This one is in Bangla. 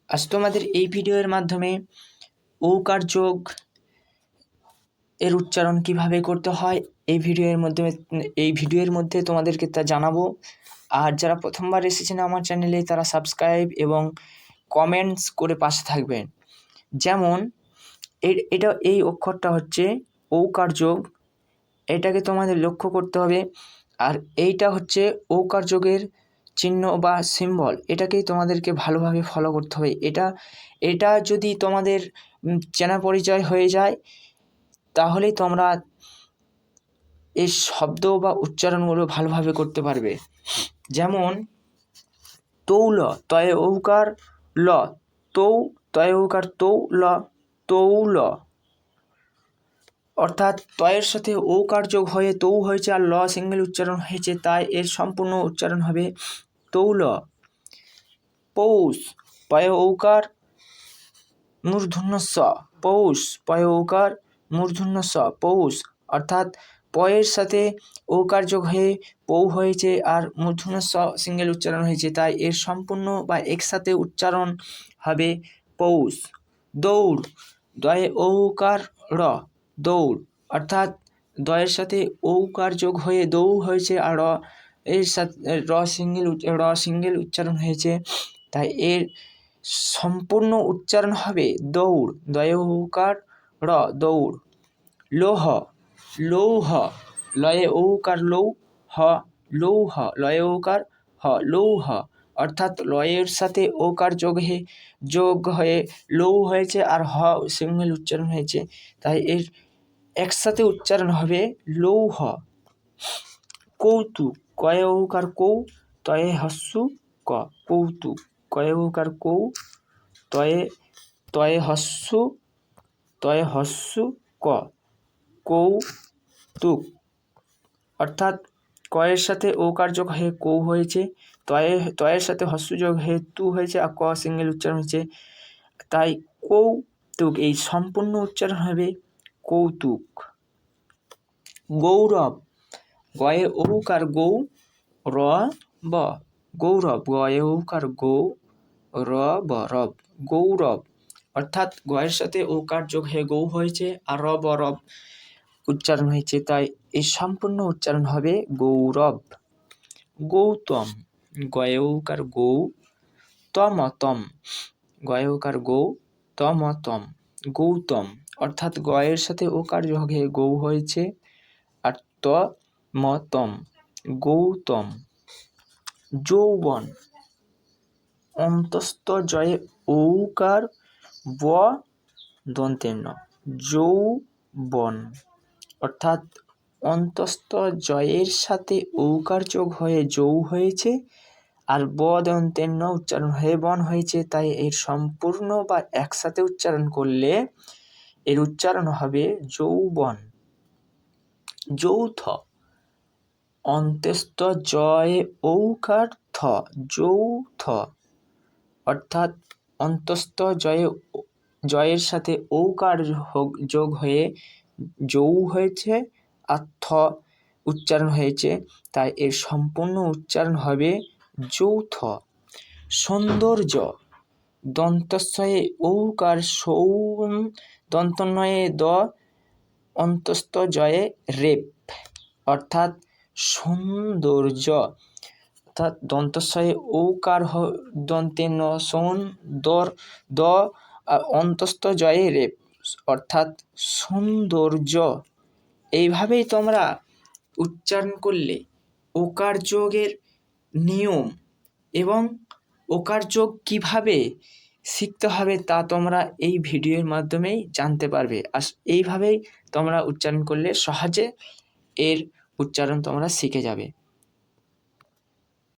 আজ তোমাদের এই ভিডিওর মাধ্যমে ঔকার যোগ এর উচ্চারণ কিভাবে করতে হয় এই ভিডিওর মধ্যে তোমাদেরকে তা জানাবো। আর যারা প্রথমবার এসেছেন আমার চ্যানেলে তারা সাবস্ক্রাইব এবং কমেন্টস করে পাশে থাকবেন। যেমন এই অক্ষরটা হচ্ছে ঔকার যোগ, এটাকে তোমাদের লক্ষ্য করতে হবে। আর এইটা হচ্ছে ঔকার যোগের চিহ্ন বা সিম্বল, এটাকেই তোমাদেরকে ভালোভাবে ফলো করতে হবে। এটা যদি তোমাদের চেনা পরিচয় হয়ে যায় তাহলেই তোমরা এই শব্দ বা উচ্চারণগুলো ভালোভাবে করতে পারবে। যেমন তৌল, তয়ে ঔকার ল, তৌ, তয়ে ঔকার তৌ ল, তৌল। অর্থাৎ তয়ের সাথে ঔকার যোগ হয়ে তৌ হয়েছে আর ল সিঙ্গেল উচ্চারণ হয়েছে, তাই এর সম্পূর্ণ উচ্চারণ হবে তৌল। পৌষ, পয়ে ঔকার মূর্ধন্য স, পৌষ, পয়ে ঔকার মূর্ধন্য স, পৌষ। অর্থাৎ পয়ের সাথে ঔকার যোগ হয়ে পৌ হয়েছে আর মূর্ধন্য স সিঙ্গেল উচ্চারণ হয়েছে, তাই এর সম্পূর্ণ বা একসাথে উচ্চারণ হবে পৌষ। দৌড়, দয়ে ঔকার র, দৌড়। অর্থাৎ দয়ের সাথে ঔকার যোগ হয়ে দৌ হয়েছে আর এর সাথে র সিঙ্গেল উচ্চারণ হয়েছে, তাই এর সম্পূর্ণ উচ্চারণ হবে দৌড়, দয়ে ঔকার র, দৌড়। লোহ, লৌহ, লয়ে ঔকার লৌ, হ, লৌহ, লয়ে ঔকার হ, লৌহ। অর্থাৎ লয়ের সাথে ওকার যোগ হয়ে লৌ হয়েছে আর হ সিঙ্গেল উচ্চারণ হয়েছে, তাই এর একসাথে উচ্চারণ হবে লৌহ। কৌতুক, কয়ে ঔকার কৌ, তয়ে হস্যু ক, কৌতুক, কয়ে ঔকার কৌ, তয়ে হস্যু ক, কৌতুক। অর্থাৎ কয়ের সাথে ওকার যোগ হয়ে কৌ হয়েছে, তয়ের সাথে হস্য যোগ হয়ে তু হয়েছে আর ক সিঙ্গেল উচ্চারণ হয়েছে, তাই কৌতুক। এই সম্পূর্ণ উচ্চারণ হবে কৌতুক। গৌরব, গয়ে ঔকার গৌ, র ব, গৌরব, গয়ে ঔকার গৌ, র ব, রব, গৌরব। অর্থাৎ গয়ের সাথে ওকার যোগ হয়ে গৌ হয়েছে আর রব রব উচ্চারণ হয়েছে, তাই এই সম্পূর্ণ উচ্চারণ হবে গৌরব। গৌতম, গয়ে ঔকার গৌ, তম, তম, গয়ে ঔকার গৌ, তম, তম, গৌতম। অর্থাৎ গয়ের সাথে ওকার যোগ হয়ে গৌ হয়েছে আর ত ম তম, গৌতম। যৌবন, অন্তস্থ জয়ে ঔকার ব দন্তের ন, যৌবন। অর্থাৎ অন্তস্থ জয়ের সাথে ঔকার যোগ হয়ে যৌ হয়েছে আর ব দন্তের ন উচ্চারণ হয়ে বন হয়েছে, তাই এর সম্পূর্ণ বা একসাথে উচ্চারণ করলে এর উচ্চারণ হবে যৌবন। যৌথ, অন্তস্থ জয়ে ঔকার থ, যৌথ। অর্থাৎ অন্তস্থ জয়ের সাথে ঔকার যোগ হয়ে যৌ হয়েছে আর থ উচ্চারণ হয়েছে, তাই এর সম্পূর্ণ উচ্চারণ হবে যৌথ। সৌন্দর্য, দন্তস্বয়ে ঔকার সৌ, দন্তন্বয়ে দ, অন্তস্থ জয়ে রেপ। অর্থাৎ সৌন্দর্য, অর্থাৎ দন্তস্বয়ে ঔকার দন্তে ন সৌন, দ অন্তস্থ জয়ে রেপ, অর্থাৎ সৌন্দর্য। এইভাবেই তোমরা উচ্চারণ করলে ওকার যোগের নিয়ম এবং ওকার যোগ কীভাবে শিখতে হবে তা তোমরা এই ভিডিওর মাধ্যমেই জানতে পারবে। আর এইভাবেই তোমরা উচ্চারণ করলে সহজে এর উচ্চারণ তোমরা শিখে যাবে।